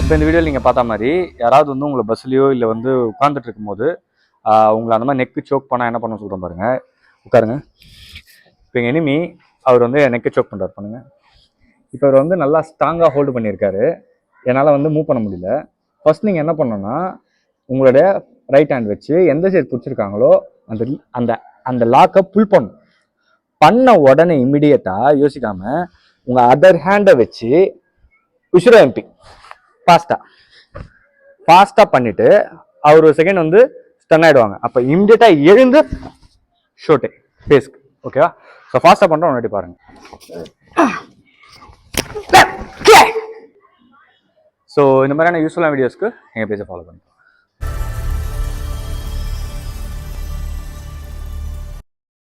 இப்போ இந்த வீடியோவில் நீங்கள் பார்த்த மாதிரி யாராவது வந்து உங்களை பஸ்லையோ இல்லை வந்து உட்காந்துட்டு இருக்கும்போது உங்களை அந்த மாதிரி நெக்கு சோக் பண்ணால் என்ன பண்ண சொல்கிறேன் பாருங்கள். உட்காருங்க. இப்போ எங்கள் எனிமி அவர் வந்து நெக்கு சோக் பண்ணுறாரு பண்ணுங்க. இப்போ அவர் வந்து நல்லா ஸ்ட்ராங்காக ஹோல்டு பண்ணியிருக்காரு. என்னால் வந்து மூவ் பண்ண முடியல. ஃபர்ஸ்ட் நீங்கள் என்ன பண்ணணும்னா உங்களுடைய ரைட் ஹேண்ட் வச்சு எந்த சைடு பிடிச்சிருக்காங்களோ அந்த அந்த அந்த லாக்கை புல் பண்ண உடனே இம்மிடியட்டாக யோசிக்காமல் உங்கள் அதர் ஹேண்டை வச்சு உஷுரோ எம்பி ஃபாஸ்ட்டாக பண்ணிவிட்டு அவர் ஒரு செகண்ட் வந்து ஸ்டன் ஆகிடுவாங்க. அப்போ இம்மிடியட்டாக எழுந்து ஷோட்டு ஃபேஸ்க்கு. ஓகேவா? ஸோ ஃபாஸ்ட்டாக பண்ணுறோம் முன்னாடி பாருங்கள். ஸோ இந்த மாதிரியான யூஸ்ஃபுல்லான வீடியோஸ்க்கு எங்கள் பேஜை ஃபாலோ பண்ணுங்கள்.